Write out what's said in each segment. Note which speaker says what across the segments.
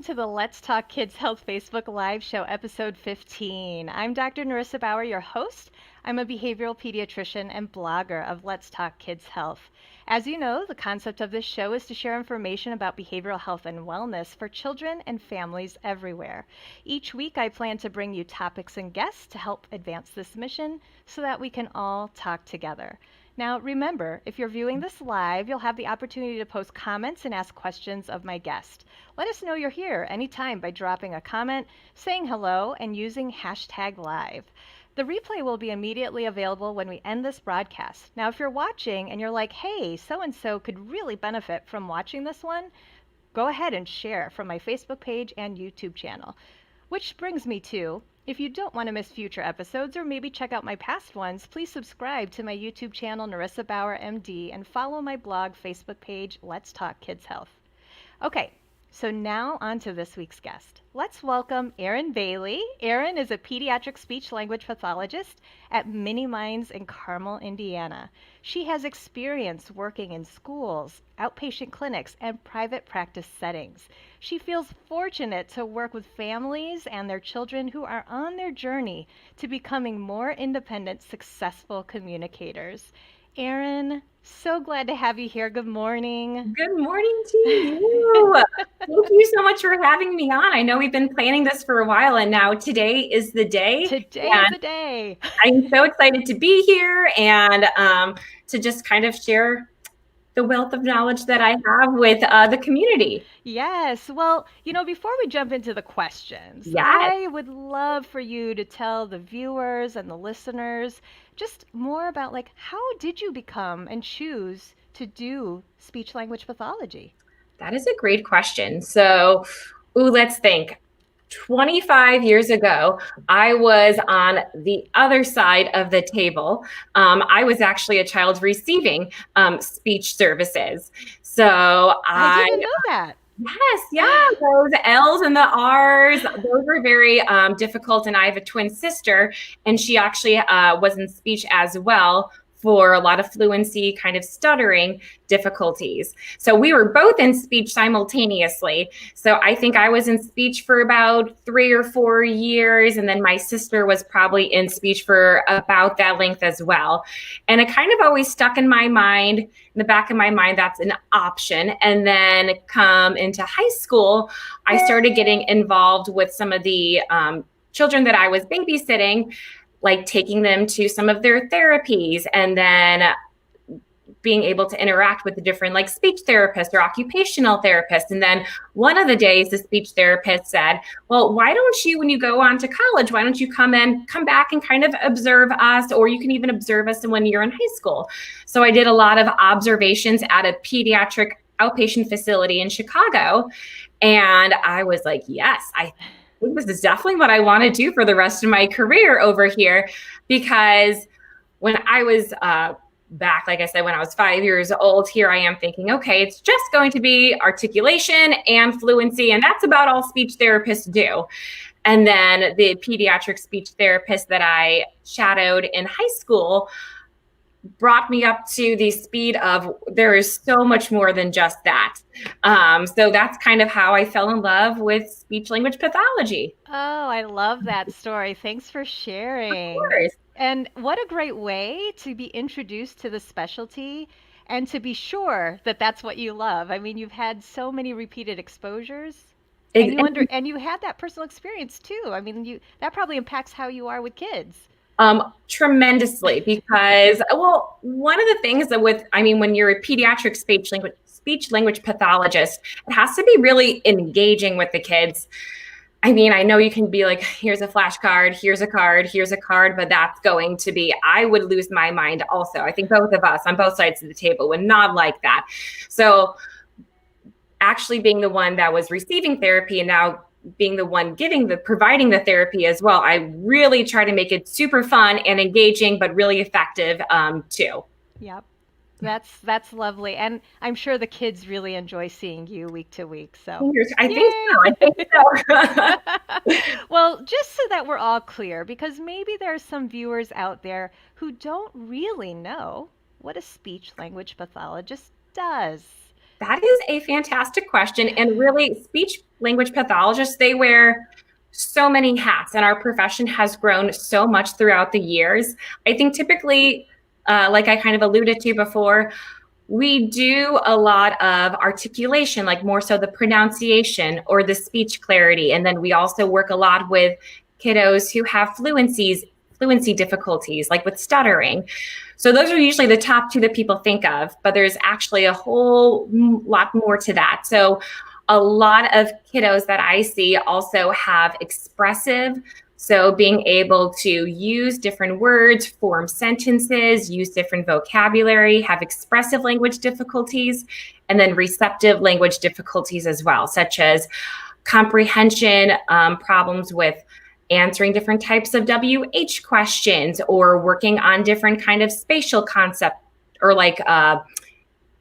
Speaker 1: to the Let's Talk Kids Health Facebook Live Show, episode 15. I'm Dr. Narissa Bauer, your host. I'm a behavioral pediatrician and blogger of Let's Talk Kids Health. As you know, the concept of this show is to share information about behavioral health and wellness for children and families everywhere. Each week, I plan to bring you topics and guests to help advance this mission so that we can all talk together. Now, remember, if you're viewing this live, you'll have the opportunity to post comments and ask questions of my guest. Let us know you're here anytime by dropping a comment, saying hello, and using hashtag live. The replay will be immediately available when we end this broadcast. Now, if you're watching and you're like, hey, so-and-so could really benefit from watching this one, go ahead and share from my Facebook page and YouTube channel. Which brings me to, if you don't want to miss future episodes or maybe check out my past ones, please subscribe to my YouTube channel, Narissa Bauer MD, and follow my blog Facebook page, Let's Talk Kids Health. Okay, so now on to this week's guest. Let's welcome Erin Bailey. Erin is a pediatric speech-language pathologist at Mini Minds in Carmel, Indiana. She has experience working in schools, outpatient clinics, and private practice settings. She feels fortunate to work with families and their children who are on their journey to becoming more independent, successful communicators. Erin, so glad to have you here. Good morning.
Speaker 2: Good morning to you. Thank you so much for having me on. I know we've been planning this for a while, and now today is the day.
Speaker 1: Today is the day.
Speaker 2: I'm so excited to be here and to just kind of share the wealth of knowledge that I have with the community.
Speaker 1: Yes. Well, before we jump into the questions,
Speaker 2: Yes.
Speaker 1: I would love for you to tell the viewers and the listeners just more about how did you become and choose to do speech language pathology?
Speaker 2: That is a great question. So, let's think. 25 years ago, I was on the other side of the table. I was actually a child receiving speech services. So
Speaker 1: I didn't know that.
Speaker 2: Yes, yeah, those L's and the R's, those were very difficult. And I have a twin sister, and she actually was in speech as well for a lot of fluency, kind of stuttering difficulties. So we were both in speech simultaneously. So I think I was in speech for about 3 or 4 years, and then my sister was probably in speech for about that length as well. And it kind of always stuck in my mind, in the back of my mind, that's an option. And then come into high school, I started getting involved with some of the children that I was babysitting, like taking them to some of their therapies, and then being able to interact with the different speech therapists or occupational therapists. And then one of the days the speech therapist said, well, why don't you, when you go on to college, why don't you come back and kind of observe us, or you can even observe us when you're in high school. So I did a lot of observations at a pediatric outpatient facility in Chicago. And I was like, yes, I think this is definitely what I want to do for the rest of my career over here. Because when I was back, like I said, when I was 5 years old, here I am thinking, okay, it's just going to be articulation and fluency, and that's about all speech therapists do. And then the pediatric speech therapist that I shadowed in high school brought me up to the speed of there is so much more than just that. So that's kind of how I fell in love with speech language pathology.
Speaker 1: Oh, I love that story. Thanks for sharing.
Speaker 2: Of course.
Speaker 1: And what a great way to be introduced to the specialty and to be sure that that's what you love. I mean, you've had so many repeated exposures and you had that personal experience too. I mean, that probably impacts how you are with kids.
Speaker 2: Tremendously, because, well, one of the things that when you're a pediatric speech language pathologist, it has to be really engaging with the kids. I mean, I know you can be like, here's a flashcard, here's a card, but that's going to be, I would lose my mind also. I think both of us on both sides of the table would not like that. So actually being the one that was receiving therapy and now being the one providing the therapy as well, I really try to make it super fun and engaging, but really effective too.
Speaker 1: Yep. That's lovely. And I'm sure the kids really enjoy seeing you week to week. So
Speaker 2: I think so.
Speaker 1: Well, just so that we're all clear, because maybe there are some viewers out there who don't really know what a speech language pathologist does.
Speaker 2: That is a fantastic question. And really, speech language pathologists, they wear so many hats, and our profession has grown so much throughout the years. I think typically, like I kind of alluded to before, we do a lot of articulation, like more so the pronunciation or the speech clarity. And then we also work a lot with kiddos who have fluency difficulties, like with stuttering. So those are usually the top two that people think of, but there's actually a whole lot more to that. So a lot of kiddos that I see also have expressive. So being able to use different words, form sentences, use different vocabulary, have expressive language difficulties, and then receptive language difficulties as well, such as comprehension, problems with answering different types of WH questions, or working on different kind of spatial concept, or like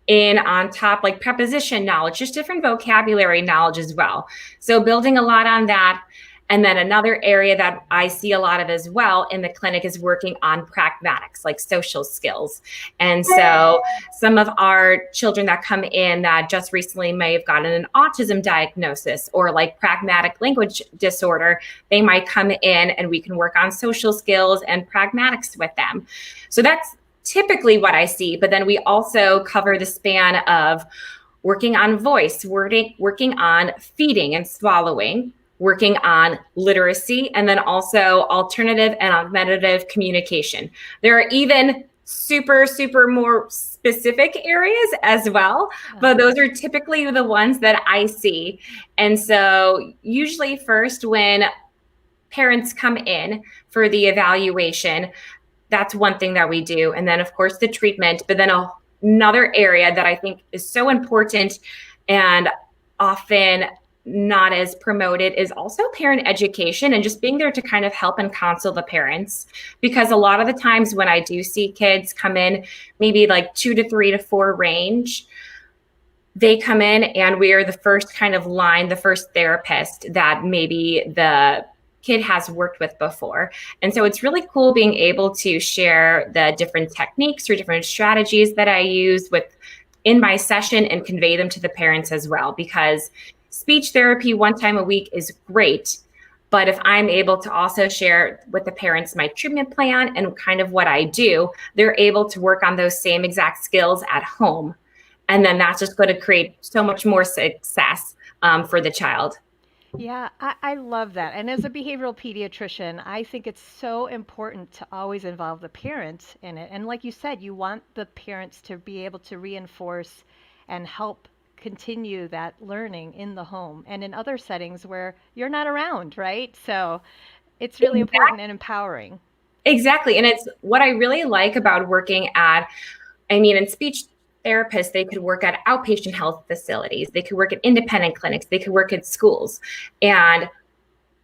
Speaker 2: in on top, like preposition knowledge, just different vocabulary knowledge as well. So building a lot on that. And then another area that I see a lot of as well in the clinic is working on pragmatics, like social skills. And so some of our children that come in that just recently may have gotten an autism diagnosis or like pragmatic language disorder, they might come in and we can work on social skills and pragmatics with them. So that's typically what I see. But then we also cover the span of working on voice, working on feeding and swallowing, working on literacy, and then also alternative and augmentative communication. There are even super more specific areas as well, but those are typically the ones that I see. And so usually first when parents come in for the evaluation, that's one thing that we do. And then of course the treatment, but then another area that I think is so important and often not as promoted is also parent education, and just being there to kind of help and counsel the parents. Because a lot of the times when I do see kids come in, maybe like 2 to 3 to 4 range, they come in and we are the first kind of line, the first therapist that maybe the kid has worked with before. And so it's really cool being able to share the different techniques or different strategies that I use in my session and convey them to the parents as well. Because speech therapy 1 time a week is great, but if I'm able to also share with the parents my treatment plan and kind of what I do, they're able to work on those same exact skills at home. And then that's just going to create so much more success for the child.
Speaker 1: Yeah, I love that. And as a behavioral pediatrician, I think it's so important to always involve the parents in it. And like you said, you want the parents to be able to reinforce and help continue that learning in the home and in other settings where you're not around, right? So it's really important and empowering.
Speaker 2: Exactly. And it's what I really like about working in speech therapists, they could work at outpatient health facilities, they could work at independent clinics, they could work at schools. And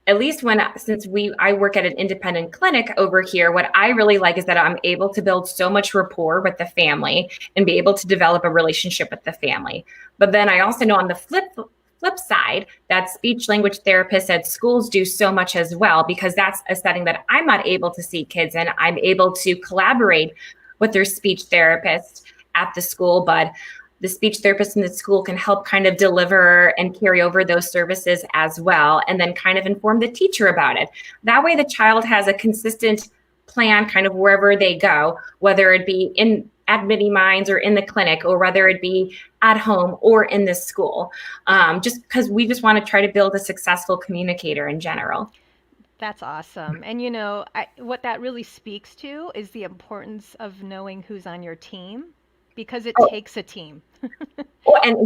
Speaker 2: at least I work at an independent clinic over here, what I really like is that I'm able to build so much rapport with the family and be able to develop a relationship with the family. But then I also know on the flip side that speech language therapists at schools do so much as well, because that's a setting that I'm not able to see kids in. I'm able to collaborate with their speech therapist at the school, but the speech therapist in the school can help kind of deliver and carry over those services as well, and then kind of inform the teacher about it. That way the child has a consistent plan kind of wherever they go, whether it be at Mini Minds or in the clinic, or whether it be at home or in the school, just because we just want to try to build a successful communicator in general.
Speaker 1: That's awesome. And what that really speaks to is the importance of knowing who's on your team, because it takes a team.
Speaker 2: Oh, and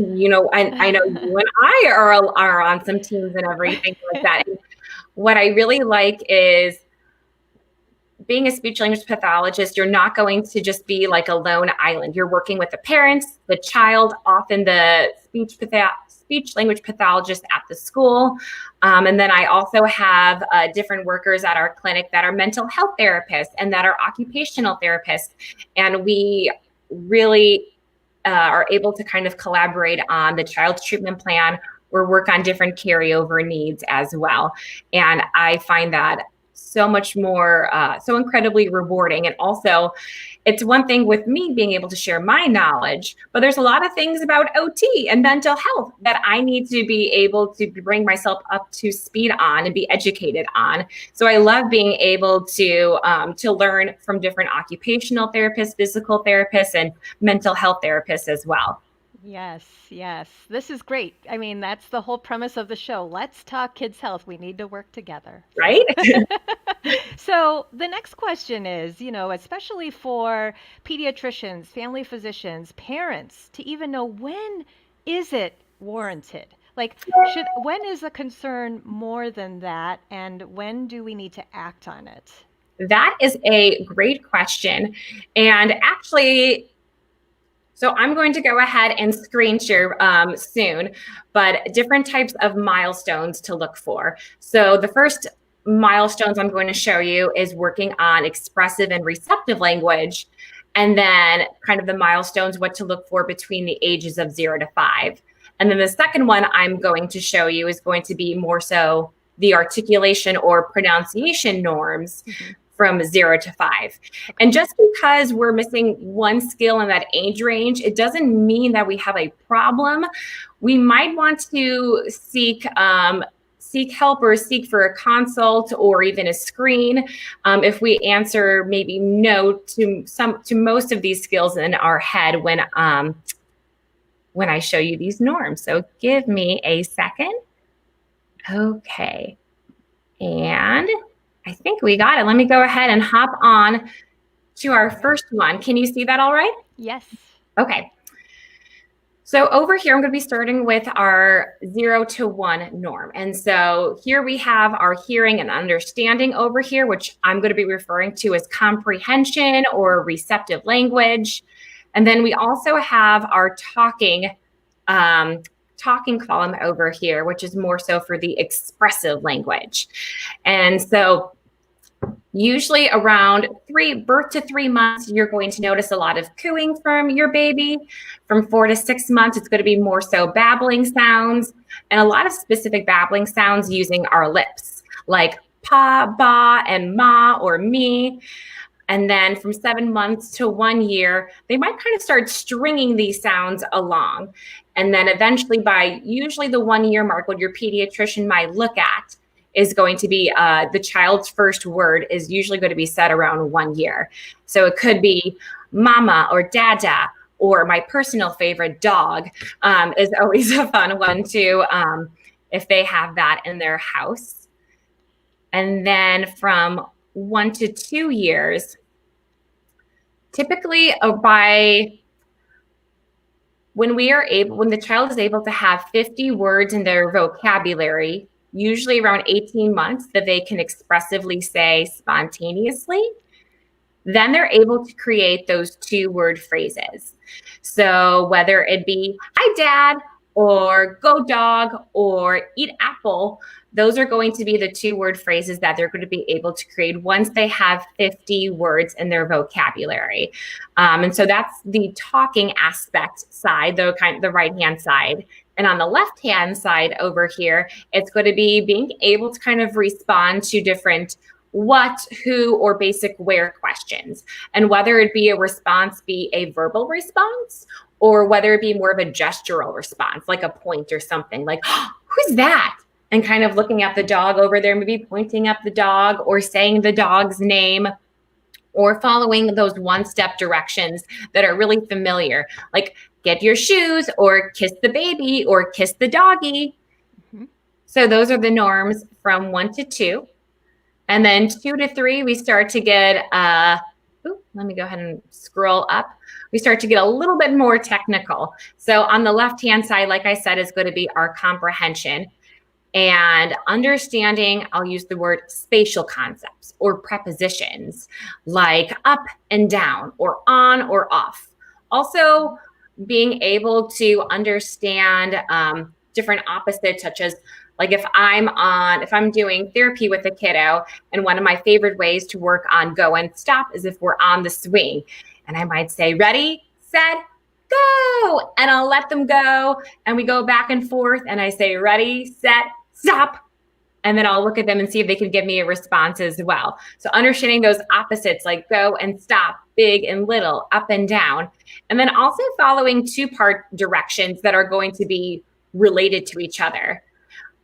Speaker 2: I know you and I are on some teams and everything like that. And what I really like is being a speech language pathologist, you're not going to just be like a lone island. You're working with the parents, the child, often the speech language pathologist at the school. And then I also have different workers at our clinic that are mental health therapists and that are occupational therapists. And we really are able to kind of collaborate on the child's treatment plan or work on different carryover needs as well. And I find that so much more, so incredibly rewarding. And also, it's one thing with me being able to share my knowledge, but there's a lot of things about OT and mental health that I need to be able to bring myself up to speed on and be educated on. So I love being able to learn from different occupational therapists, physical therapists, and mental health therapists as well.
Speaker 1: Yes, yes. This is great. I mean, that's the whole premise of the show. Let's talk kids' health. We need to work together.
Speaker 2: Right?
Speaker 1: So the next question is, especially for pediatricians, family physicians, parents, to even know when is it warranted? Like, when is a concern more than that, and when do we need to act on it?
Speaker 2: That is a great question. And actually, so I'm going to go ahead and screen share soon, but different types of milestones to look for. So the first milestones I'm going to show you is working on expressive and receptive language, and then kind of the milestones, what to look for between the ages of 0 to 5. And then the second one I'm going to show you is going to be more so the articulation or pronunciation norms from 0 to 5. And just because we're missing one skill in that age range, it doesn't mean that we have a problem. We might want to seek help or seek for a consult or even a screen if we answer maybe no to most of these skills in our head when I show you these norms. So give me a second. Okay. And I think we got it. Let me go ahead and hop on to our first one. Can you see that all right?
Speaker 1: Yes.
Speaker 2: Okay. So over here, I'm going to be starting with our 0 to 1 norm. And so here we have our hearing and understanding over here, which I'm going to be referring to as comprehension or receptive language. And then we also have our talking column over here, which is more so for the expressive language. And so usually around birth to 3 months, you're going to notice a lot of cooing from your baby. From 4 to 6 months, it's going to be more so babbling sounds, and a lot of specific babbling sounds using our lips, like pa, ba, and ma or me. And then from 7 months to 1 year, they might kind of start stringing these sounds along. And then eventually by usually the 1 year mark, what your pediatrician might look at is going to be the child's first word is usually going to be said around 1 year. So it could be mama or dada, or my personal favorite, dog, is always a fun one too, if they have that in their house. And then from 1 to 2 years, typically when the child is able to have 50 words in their vocabulary, usually around 18 months, that they can expressively say spontaneously, then they're able to create those 2-word phrases. So whether it be hi dad, or go dog, or eat apple, those are going to be the 2-word phrases that they're going to be able to create once they have 50 words in their vocabulary. And so that's the talking aspect side, the right-hand side. And on the left-hand side over here, it's going to be being able to kind of respond to different what, who, or basic where questions. And whether it be a response be a verbal response, or whether it be more of a gestural response, like a point or something, like, oh, who's that? And kind of looking at the dog over there, maybe pointing up the dog or saying the dog's name, or following those one-step directions that are really familiar, like get your shoes, or kiss the baby, or kiss the doggy. Mm-hmm. So those are the norms from 1 to 2. And then 2 to 3, we start to get, let me go ahead and scroll up. We start to get a little bit more technical. So on the left-hand side, like I said, is going to be our comprehension and understanding. I'll use the word spatial concepts or prepositions like up and down, or on or off. Also being able to understand different opposites, such as like if I'm doing therapy with a kiddo, and one of my favorite ways to work on go and stop is if we're on the swing, and I might say, ready, set, go, and I'll let them go, and we go back and forth, and I say, ready, set, stop. and then I'll look at them and see if they can give me a response as well. So understanding those opposites like go and stop, big and little, up and down, and then also following two-part directions that are going to be related to each other.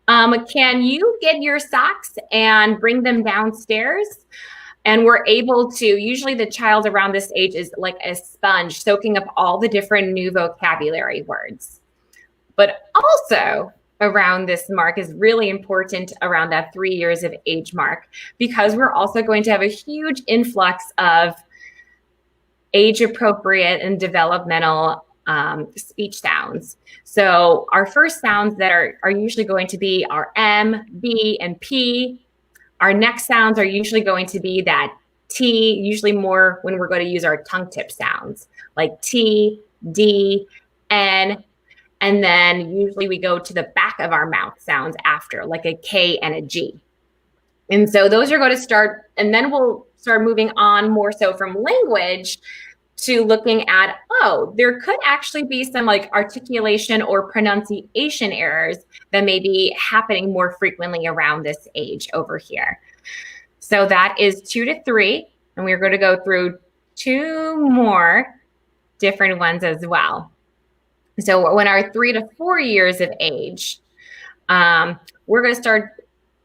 Speaker 2: Can you get your socks and bring them downstairs? And we're able to, usually the child around this age is like a sponge, soaking up all the different new vocabulary words. But also around this mark is really important around that 3 years of age mark, because we're also going to have a huge influx of age appropriate and developmental speech sounds. So our first sounds that are usually going to be our M, B, and P. Our next sounds are usually going to be that T, usually more when we're going to use our tongue tip sounds, like T, D, N, and then usually we go to the back of our mouth sounds after, like a K and a G. And so those are going to start, and then we'll start moving on more so from language to looking at, oh, there could actually be some like articulation or pronunciation errors that may be happening more frequently around this age over here. So that is 2 to 3, and we're going to go through 2 more different ones as well. So when our 3 to 4 years of age, we're going to start,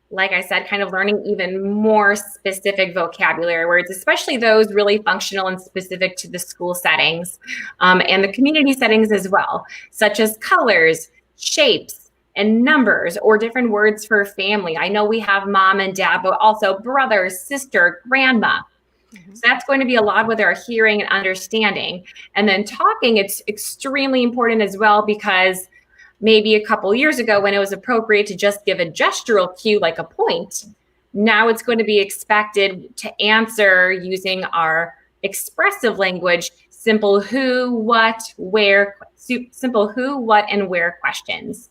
Speaker 2: like I said, kind of learning even more specific vocabulary words, especially those really functional and specific to the school settings and the community settings as well, such as colors, shapes, and numbers, or different words for family. I know we have mom and dad, but also brother, sister, grandma. So that's going to be a lot with our hearing and understanding. And then talking, it's extremely important as well, because maybe a couple years ago when it was appropriate to just give a gestural cue like a point, now it's going to be expected to answer using our expressive language, simple who, what, where, simple who, what, and where questions.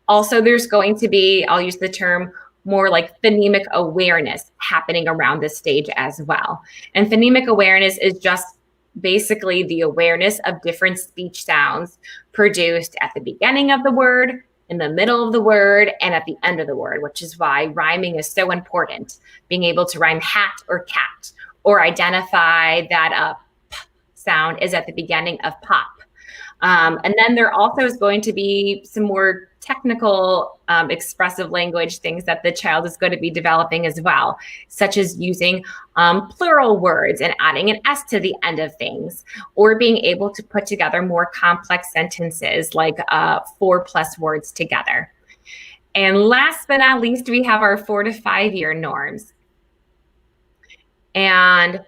Speaker 2: Also, there's going to be, I'll use the term more like phonemic awareness happening around this stage as well. And phonemic awareness is just basically the awareness of different speech sounds produced at the beginning of the word, in the middle of the word, and at the end of the word, which is why rhyming is so important. Being able to rhyme hat or cat, or identify that a p sound is at the beginning of pop. And then there also is going to be some more technical expressive language things that the child is going to be developing as well, such as using plural words and adding an S to the end of things, or being able to put together more complex sentences like 4+ words together. And last but not least, we have our 4 to 5 year norms. And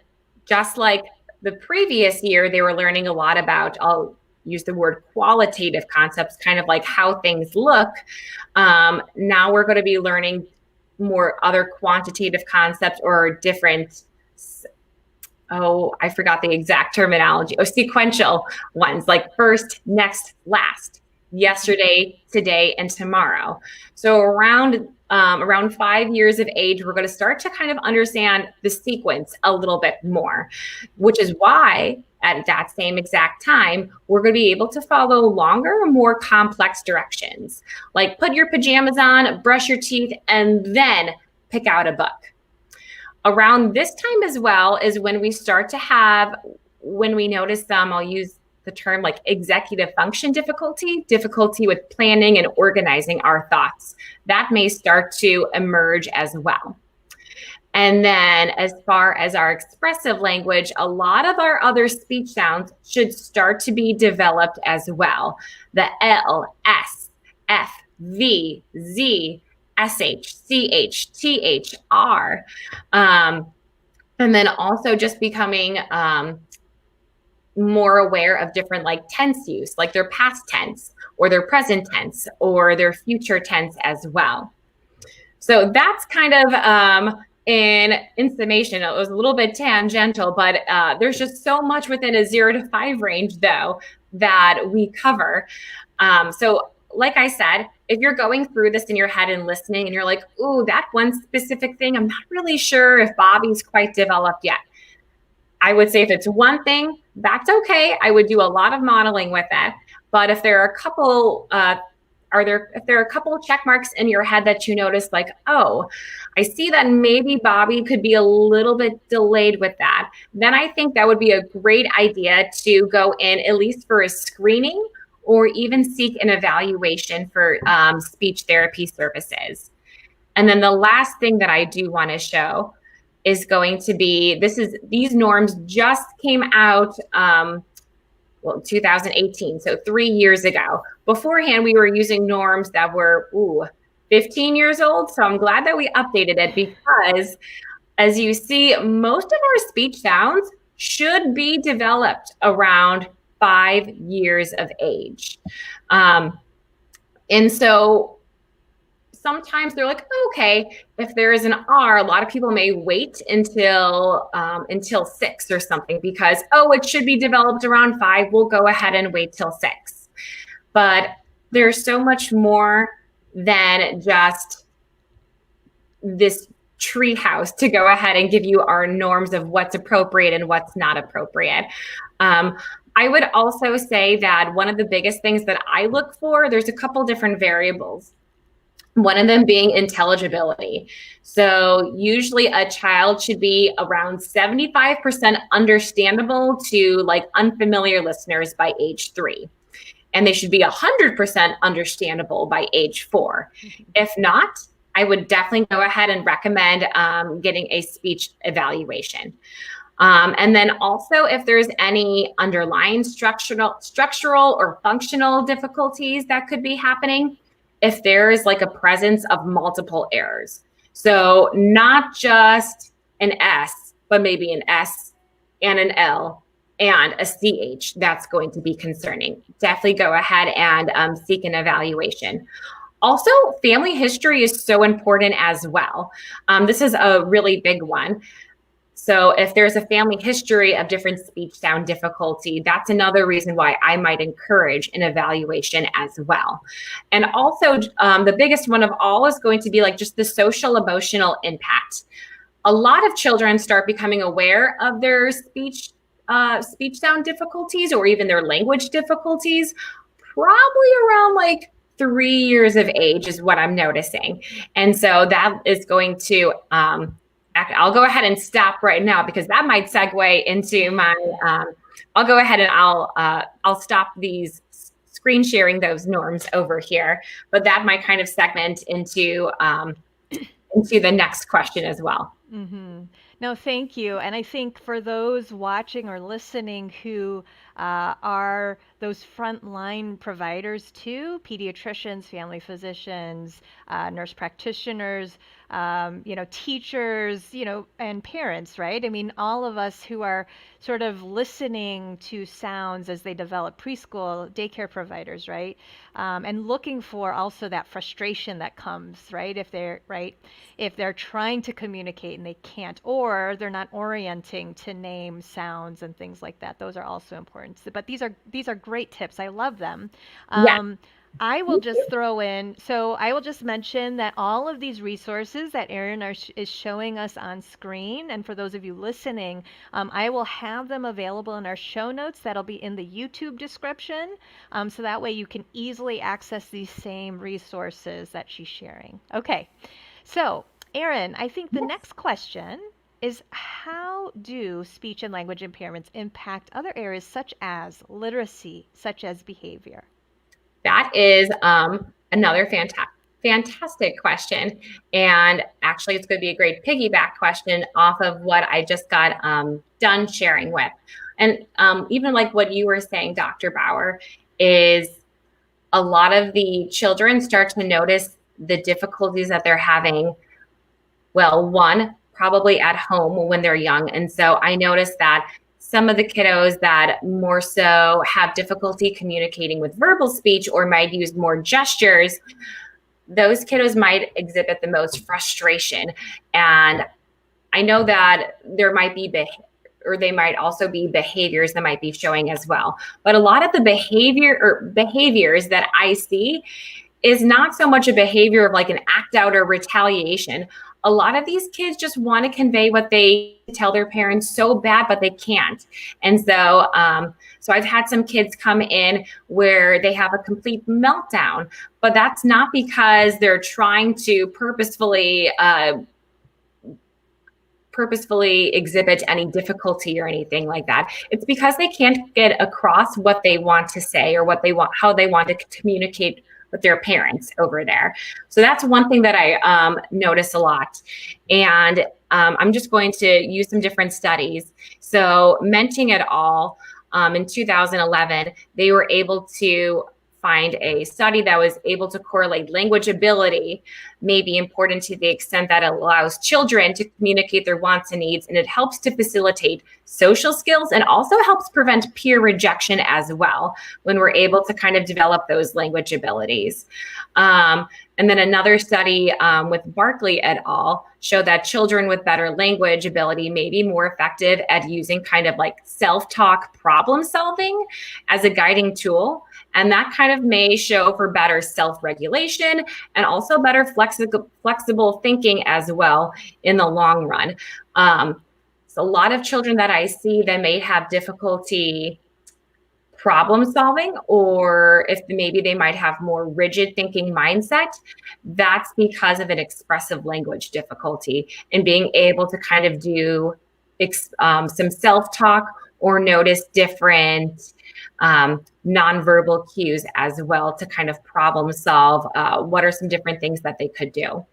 Speaker 2: just like the previous year, they were learning a lot about, I'll use the word qualitative concepts, kind of like how things look. Now we're going to be learning more other quantitative concepts, or different, I forgot the exact terminology, sequential ones, like first, next, last, yesterday, today, and tomorrow. So around 5 years of age, we're going to start to kind of understand the sequence a little bit more, which is why at that same exact time, we're going to be able to follow longer, more complex directions, like put your pajamas on, brush your teeth, and then pick out a book. Around this time as well is when we start to have, when we notice some, I'll use the term like executive function difficulty with planning and organizing our thoughts. That may start to emerge as well. And then as far as our expressive language, a lot of our other speech sounds should start to be developed as well. The L, S, F, V, Z, SH, CH, TH, R. And then also just becoming more aware of different like tense use, like their past tense or their present tense or their future tense as well. So that's kind of in summation. It was a little bit tangential, but there's just so much within a 0 to 5 range though that we cover. So like I said, if you're going through this in your head and listening and you're like, ooh, that one specific thing, I'm not really sure if Bobby's quite developed yet. I would say if it's one thing, that's okay. I would do a lot of modeling with it. But if there are a couple if there are a couple of check marks in your head that you notice, like, oh, I see that maybe Bobby could be a little bit delayed with that, then I think that would be a great idea to go in at least for a screening or even seek an evaluation for speech therapy services. And then the last thing that I do want to show is going to be, these norms just came out, 2018, so 3 years ago. Beforehand, we were using norms that were 15 years old. So I'm glad that we updated it, because as you see, most of our speech sounds should be developed around 5 years of age. And so sometimes they're like, okay, if there is an R, a lot of people may wait until 6 or something, because, it should be developed around 5. We'll go ahead and wait till 6. But there's so much more than just this tree house to go ahead and give you our norms of what's appropriate and what's not appropriate. I would also say that one of the biggest things that I look for, there's a couple different variables. One of them being intelligibility. So usually a child should be around 75% understandable to like unfamiliar listeners by age 3. And they should be 100% understandable by age 4. If not, I would definitely go ahead and recommend getting a speech evaluation. And then also, if there's any underlying structural or functional difficulties that could be happening, if there's like a presence of multiple errors. So not just an S, but maybe an S and an L and a CH, that's going to be concerning. Definitely go ahead and seek an evaluation. Also, family history is so important as well. This is a really big one. So if there's a family history of different speech sound difficulty, that's another reason why I might encourage an evaluation as well. And also the biggest one of all is going to be like just the social emotional impact. A lot of children start becoming aware of their speech sound difficulties or even their language difficulties probably around like 3 years of age is what I'm noticing. And so that is going to, I'll go ahead and stop right now because that might segue into my, I'll go ahead and I'll stop these screen sharing those norms over here, but that might kind of segment into the next question as well.
Speaker 1: Mm-hmm. No, thank you. And I think for those watching or listening who are those frontline providers too, pediatricians, family physicians, nurse practitioners, teachers, and parents, right? I mean, all of us who are sort of listening to sounds as they develop, preschool, daycare providers, right? And looking for also that frustration that comes, right? If they're trying to communicate and they can't, or they're not orienting to name sounds and things like that. Those are also important. But these are great tips. I love them.
Speaker 2: Yeah.
Speaker 1: I will just throw in, so I will just mention that all of these resources that Erin is showing us on screen, and for those of you listening, I will have them available in our show notes. That'll be in the YouTube description, so that way you can easily access these same resources that she's sharing. Okay, so Erin, I think the next question is, how do speech and language impairments impact other areas such as literacy, such as behavior?
Speaker 2: That is another fantastic question. And actually, it's going to be a great piggyback question off of what I just got done sharing with. And even like what you were saying, Dr. Bauer, is a lot of the children start to notice the difficulties that they're having. Well, one, probably at home when they're young. And so I noticed that some of the kiddos that more so have difficulty communicating with verbal speech or might use more gestures, those kiddos might exhibit the most frustration. And I know that there might be they might also be behaviors that might be showing as well. But a lot of the behaviors that I see is not so much a behavior of like an act out or retaliation. a lot of these kids just want to convey what they tell their parents so bad, but they can't. And so I've had some kids come in where they have a complete meltdown, but that's not because they're trying to purposefully exhibit any difficulty or anything like that. It's because they can't get across what they want to say or how they want to communicate with their parents over there. So that's one thing that I notice a lot. And I'm just going to use some different studies. So Menting et al. In 2011, they were able to find a study that was able to correlate language ability may be important to the extent that it allows children to communicate their wants and needs, and it helps to facilitate social skills and also helps prevent peer rejection as well when we're able to kind of develop those language abilities. And then another study with Barkley et al. Showed that children with better language ability may be more effective at using kind of like self-talk problem solving as a guiding tool. And that kind of may show for better self-regulation and also better flexible thinking as well in the long run. So a lot of children that I see that may have difficulty problem solving, or if maybe they might have more rigid thinking mindset, that's because of an expressive language difficulty and being able to kind of do some self-talk or notice different nonverbal cues as well to kind of problem solve what are some different things that they could do.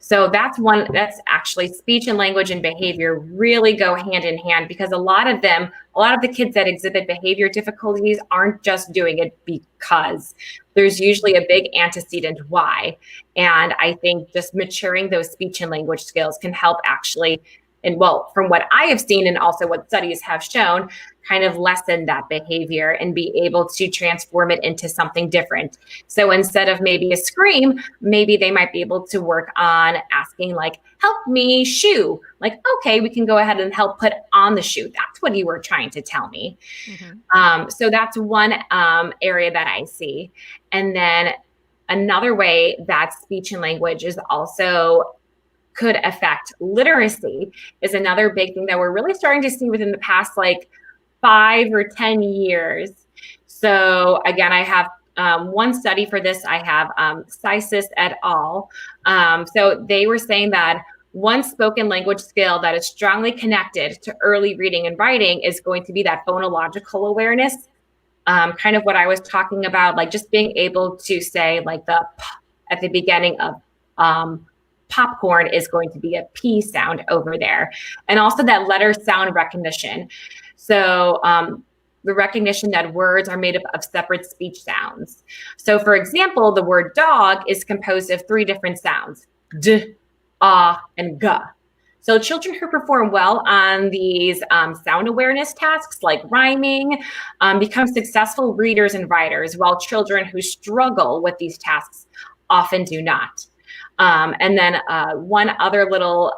Speaker 2: So that's actually speech and language and behavior really go hand in hand, because a lot of the kids that exhibit behavior difficulties aren't just doing it because. There's usually a big antecedent why. And I think just maturing those speech and language skills can help actually, and well, from what I have seen and also what studies have shown, kind of lessen that behavior and be able to transform it into something different. So instead of maybe a scream, maybe they might be able to work on asking like, help me shoe. Like, okay, we can go ahead and help put on the shoe. That's what you were trying to tell me. Mm-hmm. So that's one area that I see. And then another way that speech and language is also could affect literacy is another big thing that we're really starting to see within the past like 5 or 10 years. So again, I have one study for this. I have CCC et al. So they were saying that one spoken language skill that is strongly connected to early reading and writing is going to be that phonological awareness. Kind of what I was talking about, like just being able to say like the p at the beginning of popcorn is going to be a P sound over there. And also that letter sound recognition. So the recognition that words are made up of separate speech sounds. So for example, the word dog is composed of 3 different sounds, D, ah, and G. So children who perform well on these sound awareness tasks like rhyming become successful readers and writers, while children who struggle with these tasks often do not. And then one other little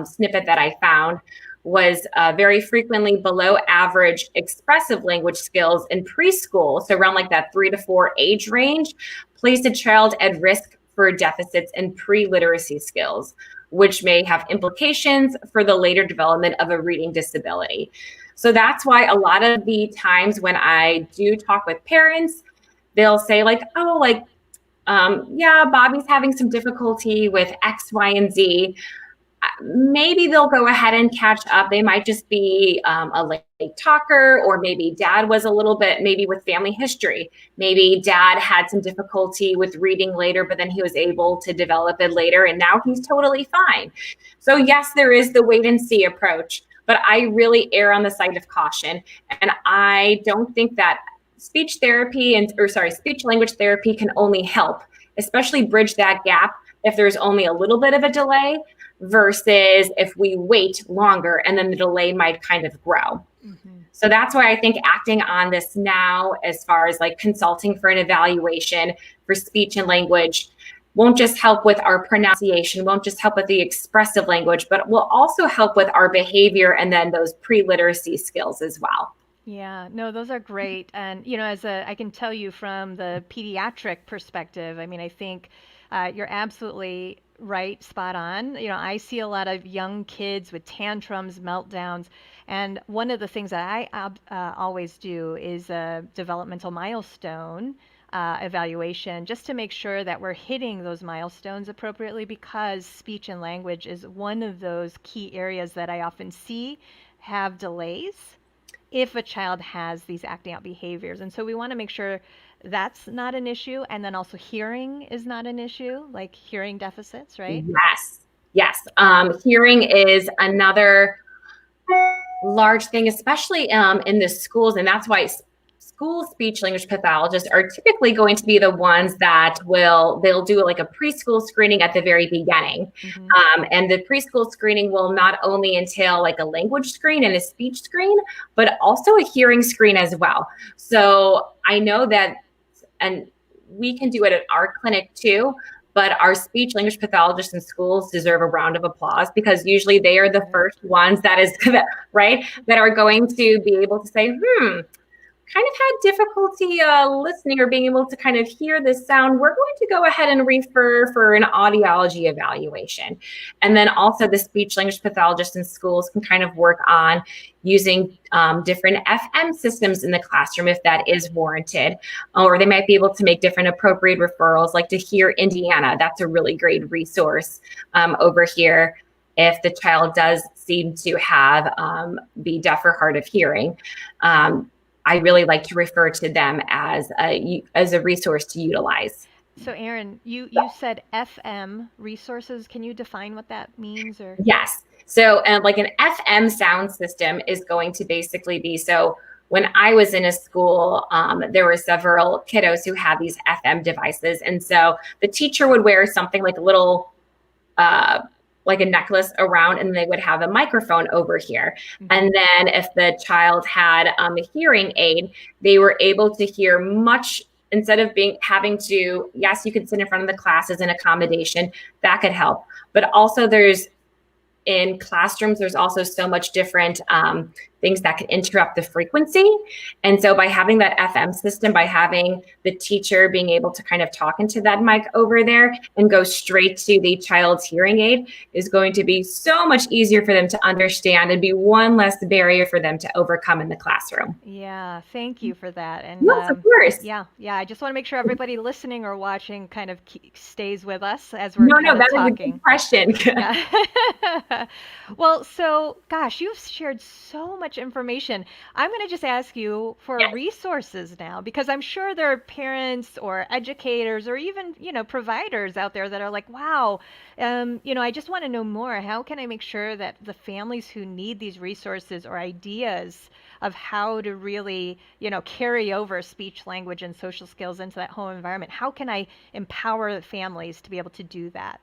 Speaker 2: snippet that I found was very frequently below average expressive language skills in preschool, so around like that 3 to 4 age range, placed a child at risk for deficits in pre-literacy skills, which may have implications for the later development of a reading disability. So that's why a lot of the times when I do talk with parents, they'll say like, oh, like, yeah, Bobby's having some difficulty with X, Y, and Z. Maybe they'll go ahead and catch up. They might just be a late talker, or maybe dad was a little bit, maybe with family history. Maybe dad had some difficulty with reading later, but then he was able to develop it later, and now he's totally fine. So yes, there is the wait and see approach, but I really err on the side of caution. And I don't think that speech language therapy can only help, especially bridge that gap if there's only a little bit of a delay versus if we wait longer and then the delay might kind of grow. Mm-hmm. So that's why I think acting on this now, as far as like consulting for an evaluation for speech and language, won't just help with our pronunciation, won't just help with the expressive language, but will also help with our behavior and then those pre-literacy skills as well.
Speaker 1: Yeah, no, those are great. And, you know, I can tell you from the pediatric perspective, I mean, I think you're absolutely right, spot on. I see a lot of young kids with tantrums, meltdowns, and one of the things that I always do is a developmental milestone evaluation, just to make sure that we're hitting those milestones appropriately, because speech and language is one of those key areas that I often see have delays if a child has these acting out behaviors. And so we want to make sure that's not an issue. And then also hearing is not an issue, like hearing deficits, right?
Speaker 2: Yes. Yes. Hearing is another large thing, especially in the schools. And that's why school speech language pathologists are typically going to be the ones that they'll do like a preschool screening at the very beginning. And the preschool screening will not only entail like a language screen and a speech screen, but also a hearing screen as well. So I know that, and we can do it at our clinic too, but our speech language pathologists in schools deserve a round of applause, because usually they are the first ones that are going to be able to say, kind of had difficulty listening or being able to kind of hear this sound. We're going to go ahead and refer for an audiology evaluation. And then also the speech language pathologists in schools can kind of work on using different FM systems in the classroom if that is warranted, or they might be able to make different appropriate referrals, like to Hear Indiana. That's a really great resource over here if the child does seem to have be deaf or hard of hearing. I really like to refer to them as a resource to utilize.
Speaker 1: So Erin, you said FM resources. Can you define what that means? Or
Speaker 2: yes. So like an FM sound system is going to basically be, so when I was in a school, there were several kiddos who had these FM devices. And so the teacher would wear something like a little like a necklace around, and they would have a microphone over here. And then if the child had a hearing aid, they were able to hear much, instead of having to, yes, you could sit in front of the class as an accommodation, that could help. But also in classrooms, there's also so much different things that can interrupt the frequency. And so by having that FM system, by having the teacher being able to kind of talk into that mic over there and go straight to the child's hearing aid is going to be so much easier for them to understand and be one less barrier for them to overcome in the classroom.
Speaker 1: Yeah, thank you for that. And
Speaker 2: yes, of course.
Speaker 1: Yeah, I just want to make sure everybody listening or watching kind of stays with us as we're
Speaker 2: talking.
Speaker 1: That
Speaker 2: is a good question.
Speaker 1: Yeah. Well, so gosh, you've shared so much information. I'm going to just ask you for resources now, because I'm sure there are parents or educators or even, providers out there that are like, wow, I just want to know more. How can I make sure that the families who need these resources or ideas of how to really, carry over speech, language, and social skills into that home environment, how can I empower the families to be able to do that?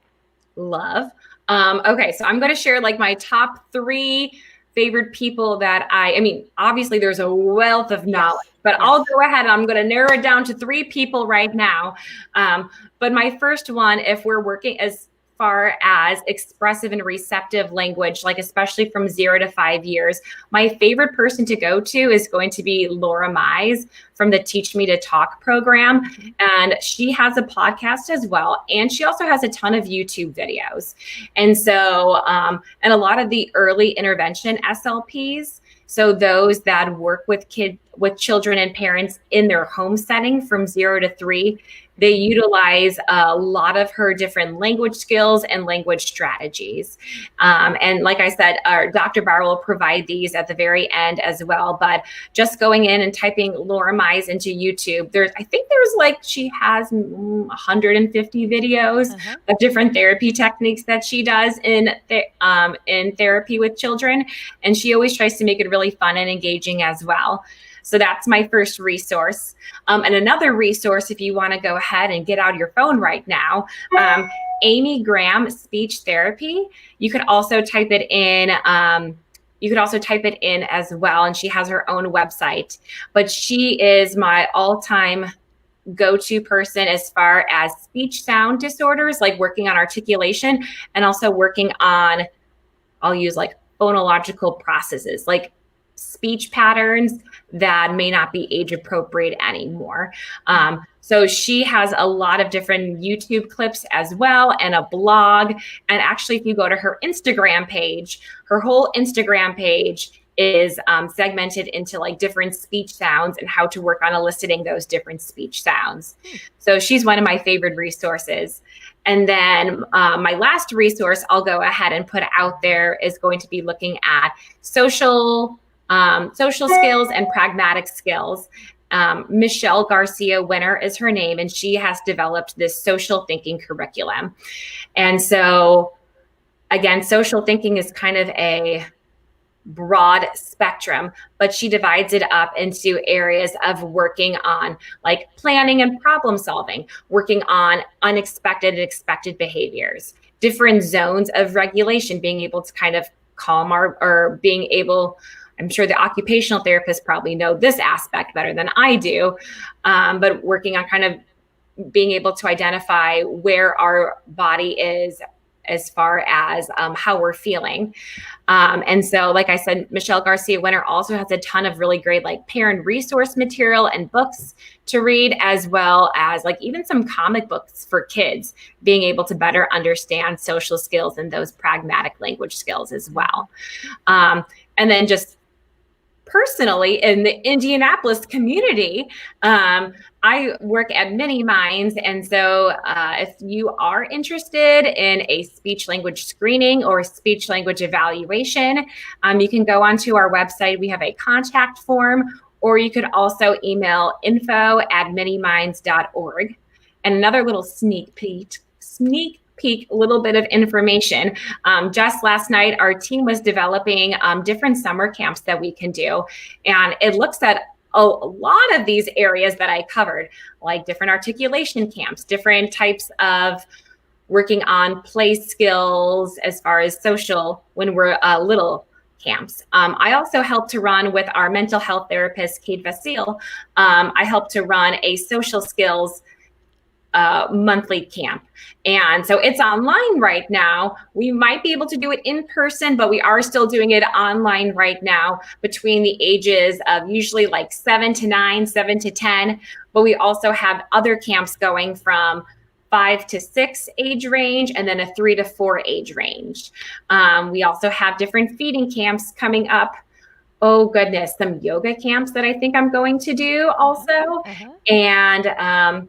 Speaker 2: Love. Okay, so I'm going to share like my top 3 favorite people that I mean, obviously there's a wealth of knowledge, but I'll go ahead and I'm going to narrow it down to 3 people right now. But my first one, if we're working as far as expressive and receptive language, like especially from 0 to 5 years, my favorite person to go to is going to be Lara Mize from the Teach Me to Talk program. And she has a podcast as well. And she also has a ton of YouTube videos. And so, and a lot of the early intervention SLPs, so those that work with children and parents in their home setting from 0 to 3, they utilize a lot of her different language skills and language strategies. And like I said, Dr. Barr will provide these at the very end as well. But just going in and typing Lara Mize into YouTube, I think she has 150 videos of different therapy techniques that she does in therapy with children. And she always tries to make it really fun and engaging as well. So that's my first resource. And another resource, if you want to go ahead and get out your phone right now, Amy Graham Speech Therapy. You could also type it in. As well. And she has her own website. But she is my all-time go-to person as far as speech sound disorders, like working on articulation and also working on, I'll use like phonological processes, like speech patterns that may not be age appropriate anymore. So she has a lot of different YouTube clips as well, and a blog. And actually, if you go to her Instagram page, her whole Instagram page is segmented into like different speech sounds and how to work on eliciting those different speech sounds. So she's one of my favorite resources. And then my last resource I'll go ahead and put out there is going to be looking at social skills and pragmatic skills. Michelle Garcia Winner is her name, and she has developed this social thinking curriculum. And so, again, social thinking is kind of a broad spectrum, but she divides it up into areas of working on like planning and problem solving, working on unexpected and expected behaviors, different zones of regulation, being able to kind of calm or being able, I'm sure the occupational therapists probably know this aspect better than I do, but working on kind of being able to identify where our body is as far as how we're feeling. And so, like I said, Michelle Garcia Winner also has a ton of really great like parent resource material and books to read, as well as like even some comic books for kids, being able to better understand social skills and those pragmatic language skills as well. And then just personally in the Indianapolis community, I work at Mini Minds. And so if you are interested in a speech language screening or speech language evaluation, you can go onto our website. We have a contact form, or you could also email info@miniminds.org. And another little sneak peek, little bit of information. Just last night, our team was developing different summer camps that we can do. And it looks at a lot of these areas that I covered, like different articulation camps, different types of working on play skills as far as social when we're little camps. I also help to run with our mental health therapist, Kate Vasile. I help to run a social skills monthly camp. And so it's online right now. We might be able to do it in person, but we are still doing it online right now between the ages of usually like 7 to 9, 7 to 10. But we also have other camps going from 5 to 6 age range, and then a 3 to 4 age range. We also have different feeding camps coming up. Oh goodness, some yoga camps that I think I'm going to do also. And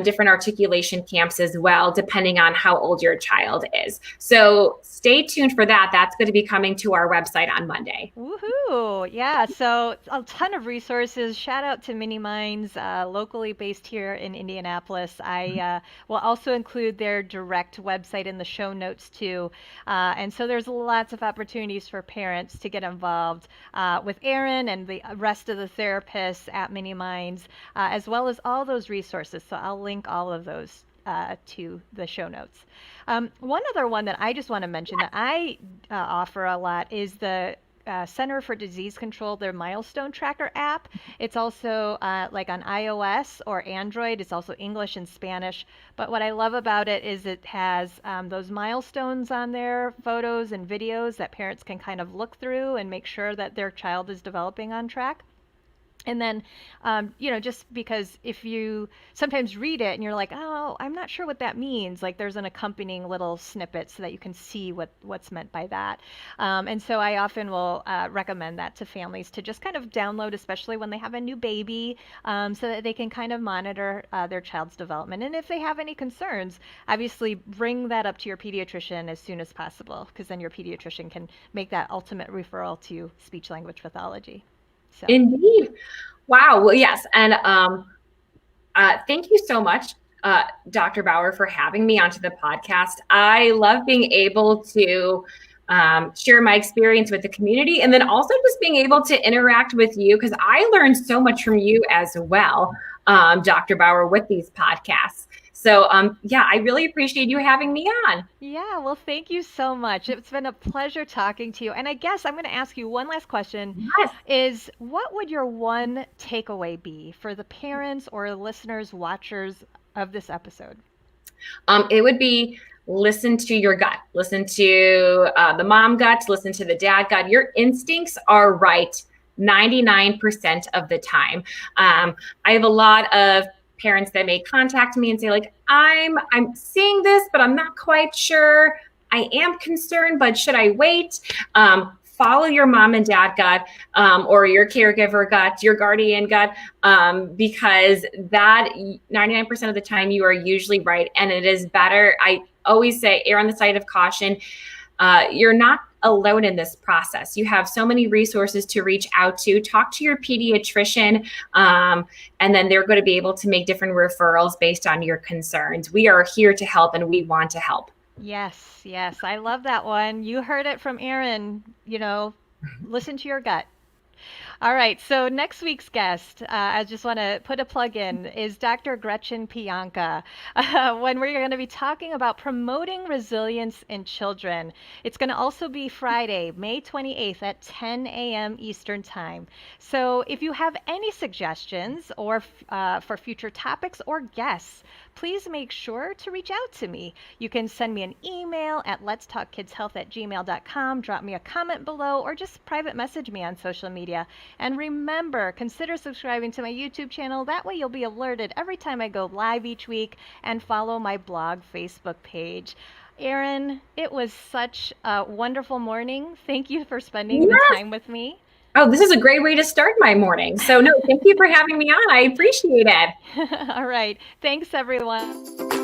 Speaker 2: different articulation camps as well, depending on how old your child is. So stay tuned for that. That's going to be coming to our website on Monday.
Speaker 1: Woohoo! Yeah, so a ton of resources. Shout out to Mini Minds, locally based here in Indianapolis. I will also include their direct website in the show notes too. And so there's lots of opportunities for parents to get involved with Erin and the rest of the therapists at Mini Minds, as well as all those resources. So I'll link all of those to the show notes. One other one that I just want to mention that I offer a lot is the Center for Disease Control, their Milestone Tracker app. It's also like on iOS or Android. It's also English and Spanish. But what I love about it is it has those milestones on there, photos and videos that parents can kind of look through and make sure that their child is developing on track. And then, just because if you sometimes read it and you're like, oh, I'm not sure what that means, like there's an accompanying little snippet so that you can see what's meant by that. And so I often will recommend that to families to just kind of download, especially when they have a new baby, so that they can kind of monitor their child's development. And if they have any concerns, obviously bring that up to your pediatrician as soon as possible, because then your pediatrician can make that ultimate referral to speech language pathology. So.
Speaker 2: Indeed. Wow. Well, yes. And thank you so much, Dr. Bauer, for having me onto the podcast. I love being able to share my experience with the community, and then also just being able to interact with you, because I learned so much from you as well, Dr. Bauer, with these podcasts. So, I really appreciate you having me on.
Speaker 1: Yeah, well, thank you so much. It's been a pleasure talking to you. And I guess I'm going to ask you one last question.
Speaker 2: Yes.
Speaker 1: Is what would your one takeaway be for the parents or listeners, watchers of this episode?
Speaker 2: It would be listen to your gut, listen to the mom gut, listen to the dad gut. Your instincts are right 99% of the time. I have a lot of parents that may contact me and say, like, I'm seeing this, but I'm not quite sure. I am concerned, but should I wait? Follow your mom and dad gut, or your caregiver gut, your guardian gut, because that 99% of the time you are usually right. And it is better. I always say, err on the side of caution. You're not alone in this process. You have so many resources to reach out to. Talk to your pediatrician, and then they're going to be able to make different referrals based on your concerns. We are here to help, and we want to help.
Speaker 1: Yes, yes, I love that one. You heard it from Erin, listen to your gut. All right, so next week's guest, I just want to put a plug in, is Dr. Gretchen Pianka, when we're going to be talking about promoting resilience in children. It's going to also be Friday, May 28th at 10 a.m. Eastern Time. So if you have any suggestions or for future topics or guests, please make sure to reach out to me. You can send me an email at letstalkkidshealth@gmail.com, drop me a comment below, or just private message me on social media. And remember, consider subscribing to my YouTube channel. That way you'll be alerted every time I go live each week, and follow my blog Facebook page. Erin, it was such a wonderful morning. Thank you for spending the
Speaker 2: Yes.
Speaker 1: time with me.
Speaker 2: Oh, this is a great way to start my morning. So no, thank you for having me on. I appreciate it.
Speaker 1: All right. Thanks, everyone.